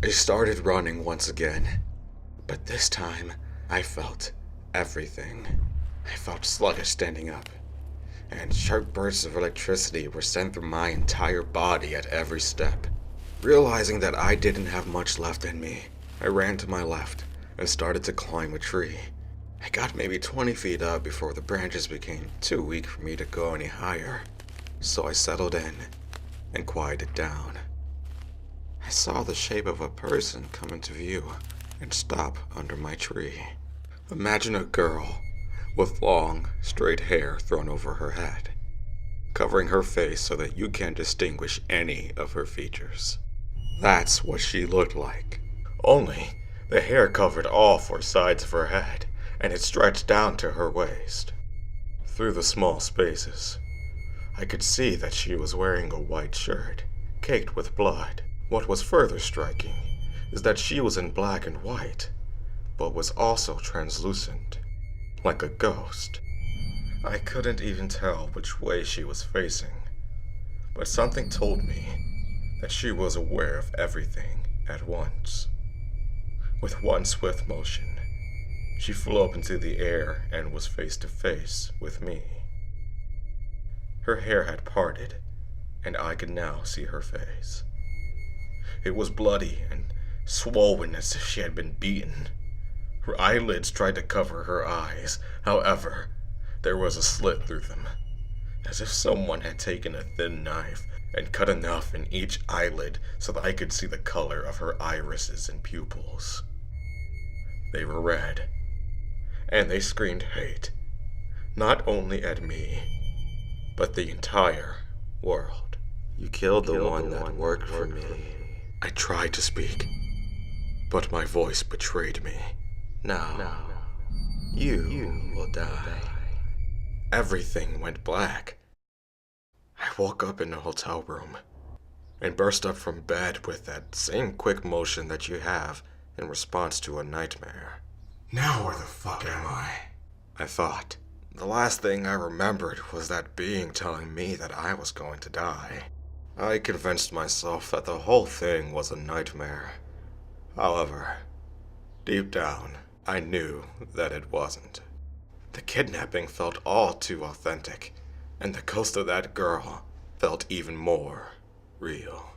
I started running once again, but this time I felt everything. I felt sluggish standing up, and sharp bursts of electricity were sent through my entire body at every step. Realizing that I didn't have much left in me, I ran to my left and started to climb a tree. I got maybe 20 feet up before the branches became too weak for me to go any higher, so I settled in and quieted down. I saw the shape of a person come into view and stop under my tree. Imagine a girl with long, straight hair thrown over her head, covering her face so that you can't distinguish any of her features. That's what she looked like. Only the hair covered all four sides of her head, and it stretched down to her waist. Through the small spaces, I could see that she was wearing a white shirt, caked with blood. What was further striking is that she was in black and white, but was also translucent, like a ghost. I couldn't even tell which way she was facing, but something told me that she was aware of everything at once. With one swift motion, she flew up into the air and was face to face with me. Her hair had parted, and I could now see her face. It was bloody and swollen as if she had been beaten. Her eyelids tried to cover her eyes. However, there was a slit through them, as if someone had taken a thin knife and cut enough in each eyelid so that I could see the color of her irises and pupils. They were red, and they screamed hate, not only at me, but the entire world. You killed the one that worked for me. I tried to speak, but my voice betrayed me. Now, you will die. Everything went black. I woke up in a hotel room and burst up from bed with that same quick motion that you have in response to a nightmare. Now where the fuck am I thought. The last thing I remembered was that being telling me that I was going to die. I convinced myself that the whole thing was a nightmare. However, deep down, I knew that it wasn't. The kidnapping felt all too authentic, and the ghost of that girl felt even more real.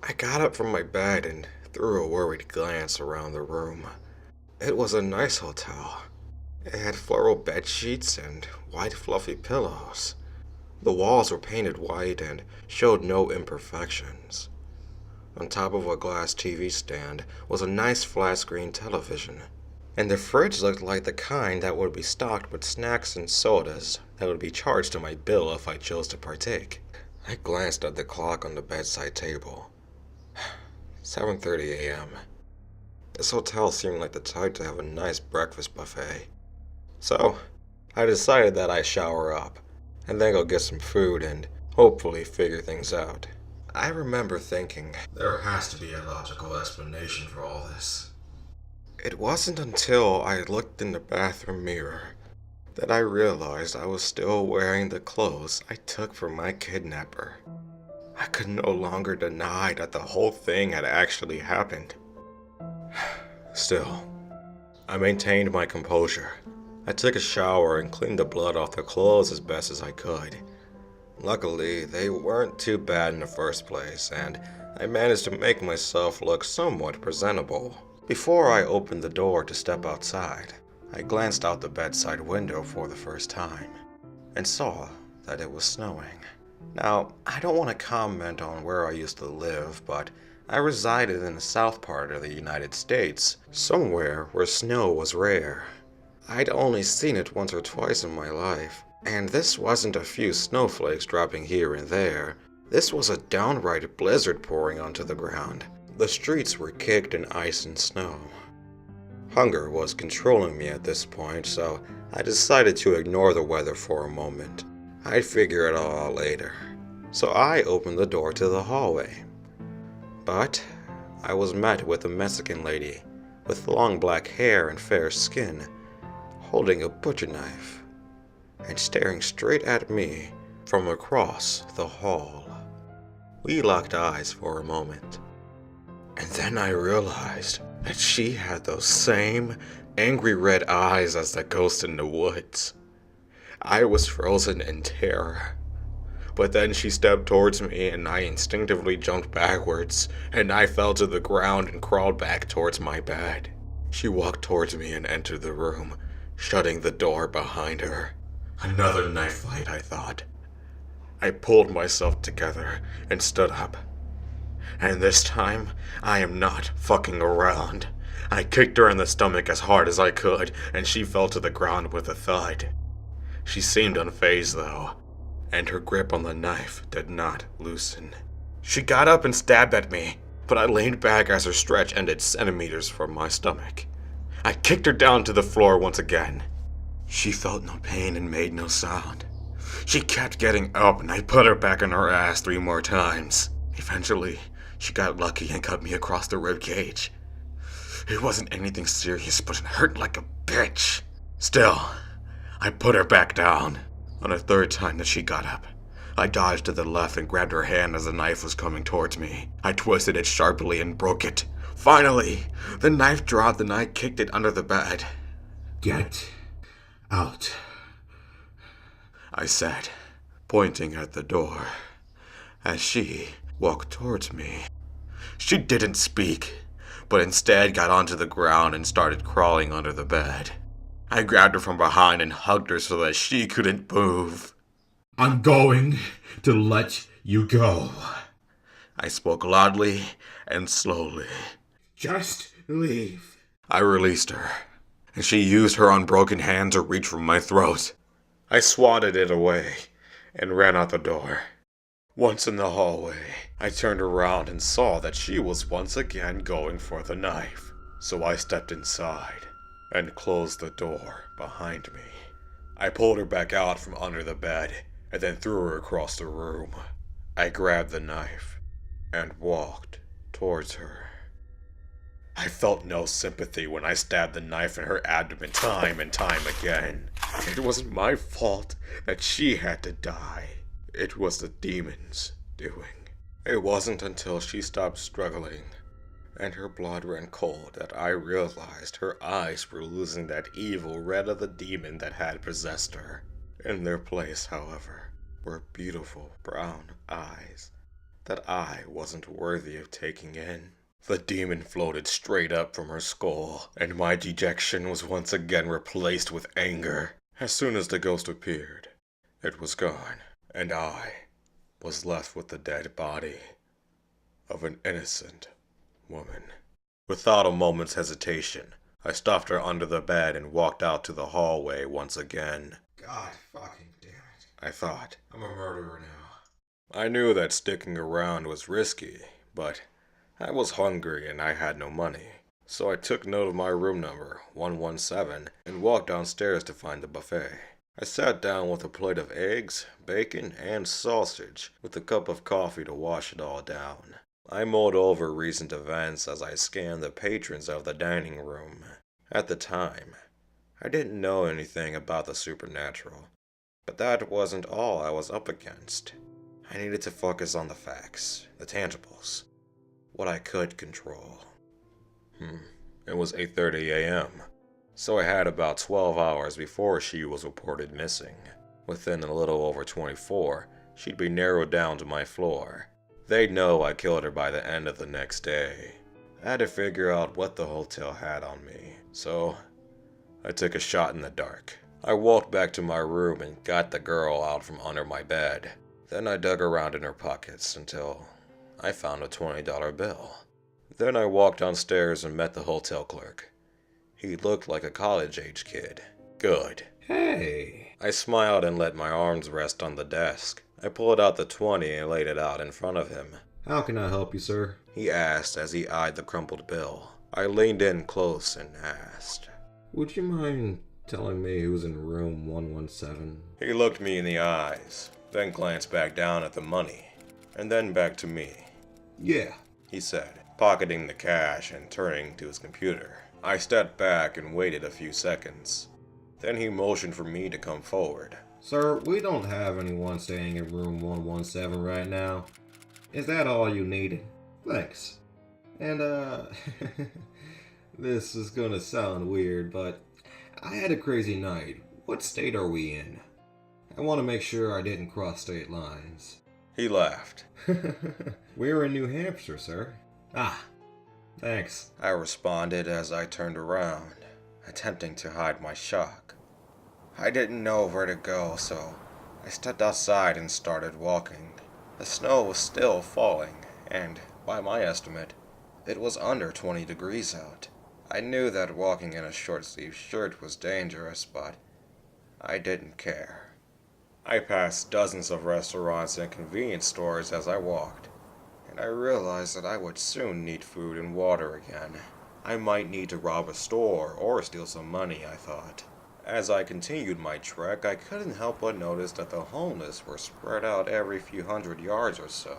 I got up from my bed and threw a worried glance around the room. It was a nice hotel. It had floral bed sheets and white fluffy pillows. The walls were painted white and showed no imperfections. On top of a glass TV stand was a nice flat-screen television, and the fridge looked like the kind that would be stocked with snacks and sodas that would be charged to my bill if I chose to partake. I glanced at the clock on the bedside table. 7:30 a.m. This hotel seemed like the type to have a nice breakfast buffet. So, I decided that I'd shower up, and then go get some food and hopefully figure things out. I remember thinking, there has to be a logical explanation for all this. It wasn't until I looked in the bathroom mirror that I realized I was still wearing the clothes I took from my kidnapper. I could no longer deny that the whole thing had actually happened. Still, I maintained my composure. I took a shower and cleaned the blood off the clothes as best as I could. Luckily, they weren't too bad in the first place, and I managed to make myself look somewhat presentable. Before I opened the door to step outside, I glanced out the bedside window for the first time, and saw that it was snowing. Now, I don't want to comment on where I used to live, but I resided in the south part of the United States, somewhere where snow was rare. I'd only seen it once or twice in my life, and this wasn't a few snowflakes dropping here and there. This was a downright blizzard pouring onto the ground. The streets were caked in ice and snow. Hunger was controlling me at this point, so I decided to ignore the weather for a moment. I'd figure it all out later. So I opened the door to the hallway. But I was met with a Mexican lady with long black hair and fair skin, holding a butcher knife and staring straight at me from across the hall. We locked eyes for a moment. And then I realized that she had those same angry red eyes as the ghost in the woods. I was frozen in terror. But then she stepped towards me and I instinctively jumped backwards, and I fell to the ground and crawled back towards my bed. She walked towards me and entered the room, shutting the door behind her. Another knife fight, I thought. I pulled myself together and stood up. And this time, I am not fucking around. I kicked her in the stomach as hard as I could, and she fell to the ground with a thud. She seemed unfazed though, and her grip on the knife did not loosen. She got up and stabbed at me, but I leaned back as her stretch ended centimeters from my stomach. I kicked her down to the floor once again. She felt no pain and made no sound. She kept getting up and I put her back on her ass 3 more times. Eventually, she got lucky and cut me across the rib cage. It wasn't anything serious, but it hurt like a bitch. Still, I put her back down. On a third time that she got up, I dodged to the left and grabbed her hand as the knife was coming towards me. I twisted it sharply and broke it. Finally, the knife dropped and I kicked it under the bed. "Get out," I said, pointing at the door, as she walked towards me. She didn't speak, but instead got onto the ground and started crawling under the bed. I grabbed her from behind and hugged her so that she couldn't move. "I'm going to let you go," I spoke loudly and slowly. "Just leave." I released her, and she used her unbroken hand to reach for my throat. I swatted it away and ran out the door. Once in the hallway, I turned around and saw that she was once again going for the knife. So I stepped inside and closed the door behind me. I pulled her back out from under the bed and then threw her across the room. I grabbed the knife and walked towards her. I felt no sympathy when I stabbed the knife in her abdomen time and time again. It wasn't my fault that she had to die. It was the demon's doing. It wasn't until she stopped struggling and her blood ran cold that I realized her eyes were losing that evil red of the demon that had possessed her. In their place, however, were beautiful brown eyes that I wasn't worthy of taking in. The demon floated straight up from her skull, and my dejection was once again replaced with anger. As soon as the ghost appeared, it was gone, and I was left with the dead body of an innocent woman. Without a moment's hesitation, I stuffed her under the bed and walked out to the hallway once again. God fucking damn it, I thought. I'm a murderer now. I knew that sticking around was risky, but I was hungry and I had no money. So I took note of my room number, 117, and walked downstairs to find the buffet. I sat down with a plate of eggs, bacon, and sausage, with a cup of coffee to wash it all down. I mulled over recent events as I scanned the patrons of the dining room. At the time, I didn't know anything about the supernatural, but that wasn't all I was up against. I needed to focus on the facts, the tangibles, what I could control. It was 8:30 a.m., so I had about 12 hours before she was reported missing. Within a little over 24, she'd be narrowed down to my floor. They'd know I killed her by the end of the next day. I had to figure out what the hotel had on me, so I took a shot in the dark. I walked back to my room and got the girl out from under my bed. Then I dug around in her pockets until I found a $20 bill. Then I walked downstairs and met the hotel clerk. He looked like a college-age kid. Good. Hey. I smiled and let my arms rest on the desk. I pulled out the 20 and laid it out in front of him. How can I help you, sir? He asked as he eyed the crumpled bill. I leaned in close and asked, Would you mind telling me who's in room 117? He looked me in the eyes, then glanced back down at the money, and then back to me. Yeah, he said, pocketing the cash and turning to his computer. I stepped back and waited a few seconds. Then he motioned for me to come forward. Sir, we don't have anyone staying in room 117 right now. Is that all you needed? Thanks. And, this is gonna sound weird, but I had a crazy night. What state are we in? I want to make sure I didn't cross state lines. He laughed. We're in New Hampshire, sir. Ah, thanks. I responded as I turned around, attempting to hide my shock. I didn't know where to go, so I stepped outside and started walking. The snow was still falling, and, by my estimate, it was under 20 degrees out. I knew that walking in a short-sleeved shirt was dangerous, but I didn't care. I passed dozens of restaurants and convenience stores as I walked, and I realized that I would soon need food and water again. I might need to rob a store or steal some money, I thought. As I continued my trek, I couldn't help but notice that the homeless were spread out every few hundred yards or so,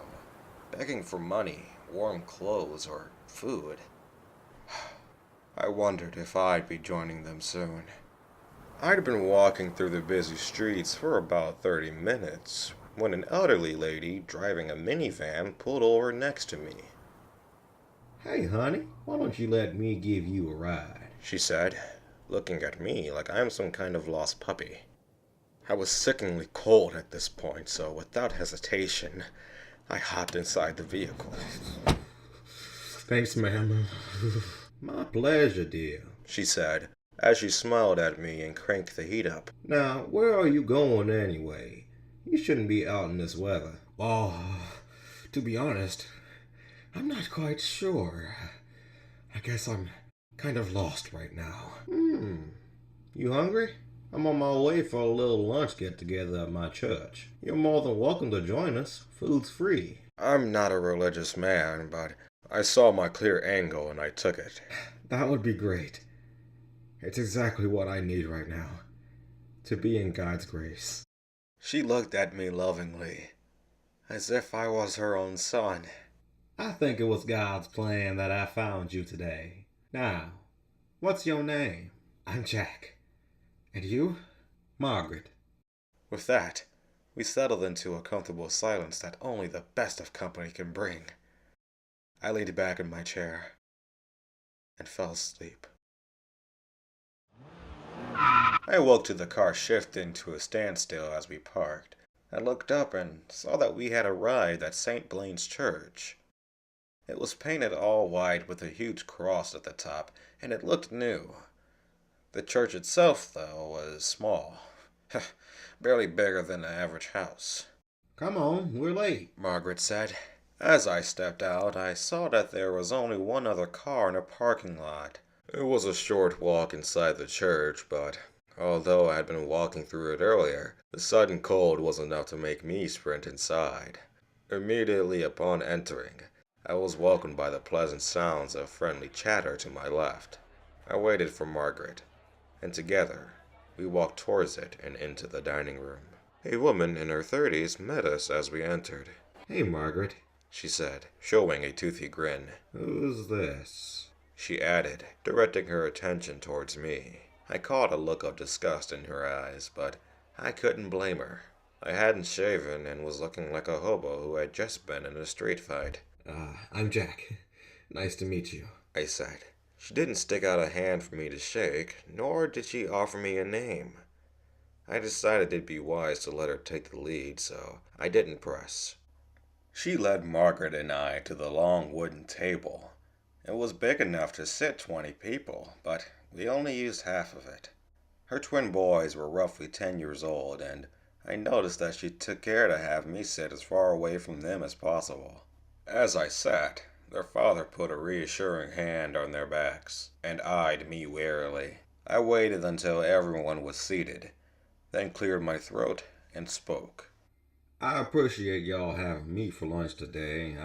begging for money, warm clothes, or food. I wondered if I'd be joining them soon. I'd been walking through the busy streets for about 30 minutes when an elderly lady driving a minivan pulled over next to me. Hey, honey, why don't you let me give you a ride? She said, looking at me like I'm some kind of lost puppy. I was sickeningly cold at this point, so without hesitation, I hopped inside the vehicle. Thanks, ma'am. My pleasure, dear, she said, as she smiled at me and cranked the heat up. Now, where are you going anyway? You shouldn't be out in this weather. Oh, to be honest, I'm not quite sure. I guess I'm kind of lost right now. You hungry? I'm on my way for a little lunch get-together at my church. You're more than welcome to join us. Food's free. I'm not a religious man, but I saw my clear angle and I took it. That would be great. It's exactly what I need right now. To be in God's grace. She looked at me lovingly, as if I was her own son. I think it was God's plan that I found you today. Now, what's your name? I'm Jack. And you? Margaret. With that, we settled into a comfortable silence that only the best of company can bring. I leaned back in my chair and fell asleep. I woke to the car shifting to a standstill as we parked. I looked up and saw that we had arrived at St. Blaine's Church. It was painted all white with a huge cross at the top, and it looked new. The church itself, though, was small. Barely bigger than an average house. Come on, we're late, Margaret said. As I stepped out, I saw that there was only one other car in a parking lot. It was a short walk inside the church, but although I had been walking through it earlier, the sudden cold was enough to make me sprint inside. Immediately upon entering, I was welcomed by the pleasant sounds of friendly chatter to my left. I waited for Margaret, and together we walked towards it and into the dining room. A woman in her 30s met us as we entered. Hey, Margaret, she said, showing a toothy grin. Who's this? She added, directing her attention towards me. I caught a look of disgust in her eyes, but I couldn't blame her. I hadn't shaven and was looking like a hobo who had just been in a street fight. I'm Jack. Nice to meet you, I said. She didn't stick out a hand for me to shake, nor did she offer me a name. I decided it'd be wise to let her take the lead, so I didn't press. She led Margaret and I to the long wooden table. It was big enough to sit 20 people, but we only used half of it. Her twin boys were roughly 10 years old, and I noticed that she took care to have me sit as far away from them as possible. As I sat, their father put a reassuring hand on their backs and eyed me warily. I waited until everyone was seated, then cleared my throat and spoke. I appreciate y'all having me for lunch today.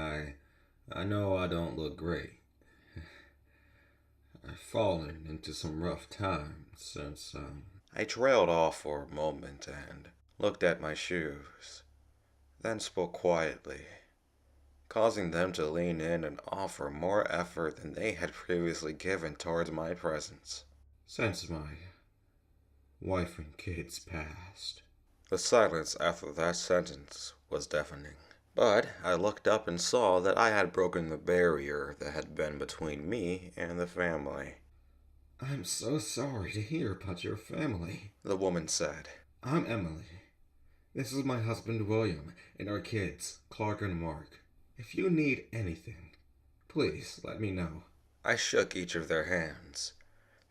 I know I don't look great. I've fallen into some rough times since, I trailed off for a moment and looked at my shoes, then spoke quietly, causing them to lean in and offer more effort than they had previously given towards my presence. Since my wife and kids passed. The silence after that sentence was deafening, But I looked up and saw that I had broken the barrier that had been between me and the family. I'm so sorry to hear about your family. The woman said. I'm Emily. This is my husband William and our kids, Clark and Mark. If you need anything, please let me know. I shook each of their hands.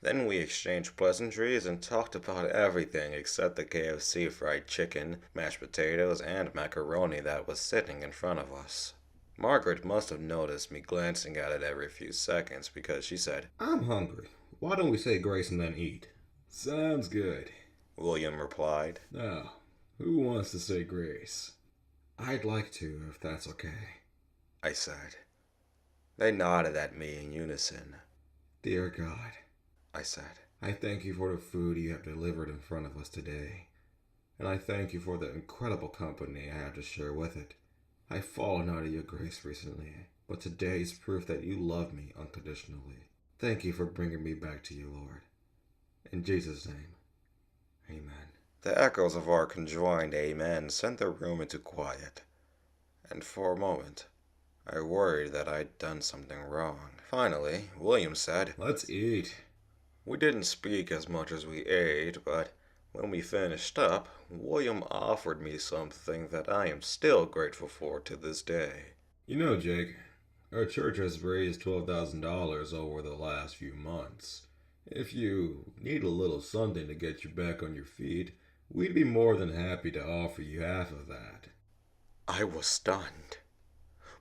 Then we exchanged pleasantries and talked about everything except the KFC fried chicken, mashed potatoes, and macaroni that was sitting in front of us. Margaret must have noticed me glancing at it every few seconds because she said, I'm hungry. Why don't we say grace and then eat? Sounds good, William replied. Now, who wants to say grace? I'd like to, if that's okay. I said. They nodded at me in unison. Dear God, I said. I thank you for the food you have delivered in front of us today. And I thank you for the incredible company I have to share with it. I've fallen out of your grace recently, but today is proof that you love me unconditionally. Thank you for bringing me back to you, Lord. In Jesus' name, amen. The echoes of our conjoined amen sent the room into quiet, and for a moment, I worried that I'd done something wrong. Finally, William said, Let's eat. We didn't speak as much as we ate, but when we finished up, William offered me something that I am still grateful for to this day. You know, Jake, our church has raised $12,000 over the last few months. If you need a little something to get you back on your feet, we'd be more than happy to offer you half of that. I was stunned,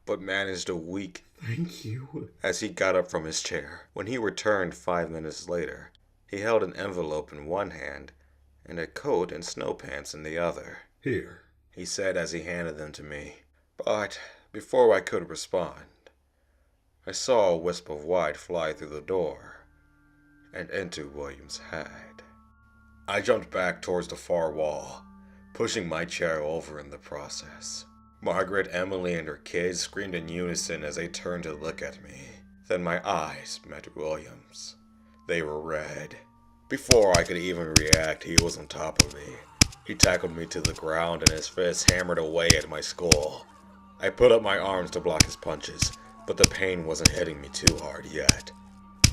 but managed a weak Thank you. as he got up from his chair. When he returned 5 minutes later, he held an envelope in one hand and a coat and snow pants in the other. Here, He said as he handed them to me. But before I could respond, I saw a wisp of white fly through the door and into William's head. I jumped back towards the far wall, pushing my chair over in the process. Margaret, Emily, and her kids screamed in unison as they turned to look at me. Then my eyes met William's. They were red. Before I could even react, he was on top of me. He tackled me to the ground and his fist hammered away at my skull. I put up my arms to block his punches, but the pain wasn't hitting me too hard yet.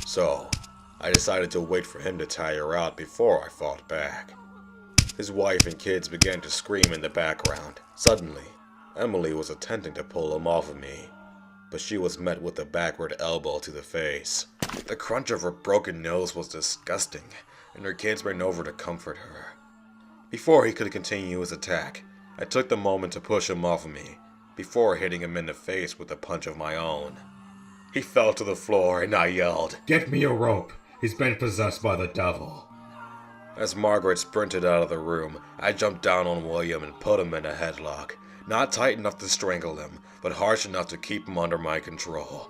So, I decided to wait for him to tire out before I fought back. His wife and kids began to scream in the background. Suddenly, Emily was attempting to pull him off of me, but she was met with a backward elbow to the face. The crunch of her broken nose was disgusting, and her kids ran over to comfort her. Before he could continue his attack, I took the moment to push him off of me, before hitting him in the face with a punch of my own. He fell to the floor and I yelled, get me a rope. He's been possessed by the devil. As Margaret sprinted out of the room, I jumped down on William and put him in a headlock. Not tight enough to strangle him, but harsh enough to keep him under my control.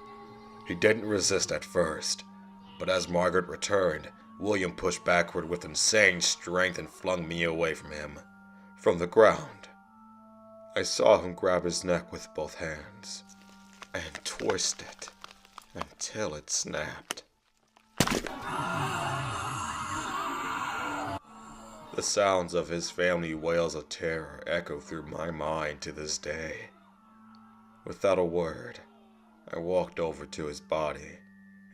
He didn't resist at first, but as Margaret returned, William pushed backward with insane strength and flung me away from him. From the ground, I saw him grab his neck with both hands and twist it until it snapped. The sounds of his family wails of terror echo through my mind to this day. Without a word, I walked over to his body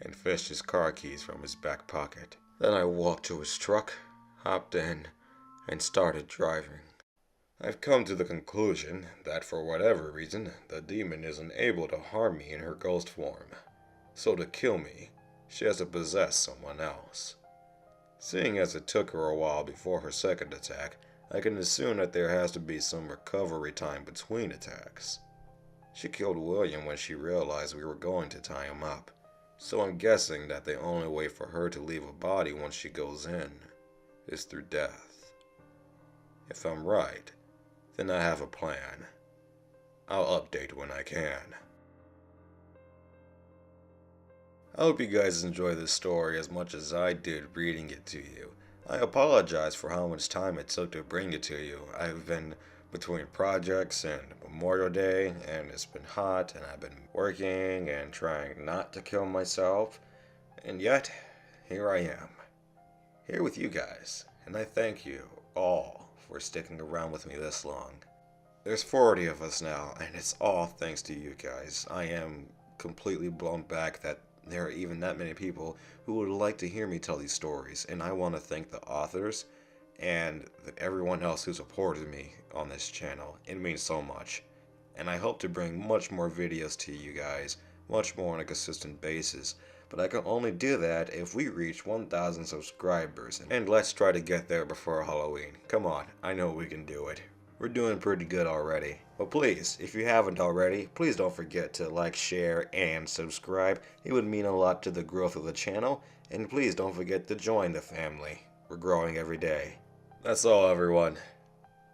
and fished his car keys from his back pocket. Then I walked to his truck, hopped in, and started driving. I've come to the conclusion that for whatever reason, the demon is unable to harm me in her ghost form. So to kill me, she has to possess someone else. Seeing as it took her a while before her second attack, I can assume that there has to be some recovery time between attacks. She killed William when she realized we were going to tie him up, so I'm guessing that the only way for her to leave a body once she goes in is through death. If I'm right, then I have a plan. I'll update when I can. I hope you guys enjoy this story as much as I did reading it to you. I apologize for how much time it took to bring it to you. I've been between projects and Memorial Day, and it's been hot, and I've been working and trying not to kill myself, and yet, here I am, here with you guys, and I thank you all for sticking around with me this long. There's 40 of us now, and it's all thanks to you guys. I am completely blown back that there are even that many people who would like to hear me tell these stories, and I want to thank the authors and everyone else who supported me on this channel. It means so much. And I hope to bring much more videos to you guys, much more on a consistent basis. But I can only do that if we reach 1,000 subscribers. And let's try to get there before Halloween. Come on, I know we can do it. We're doing pretty good already. But please, if you haven't already, please don't forget to like, share, and subscribe. It would mean a lot to the growth of the channel. And please don't forget to join the family. We're growing every day. That's all, everyone.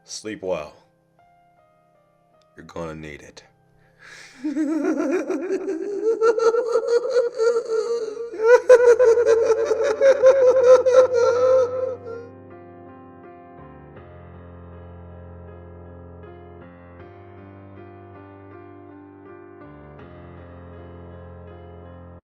Sleep well. You're gonna need it.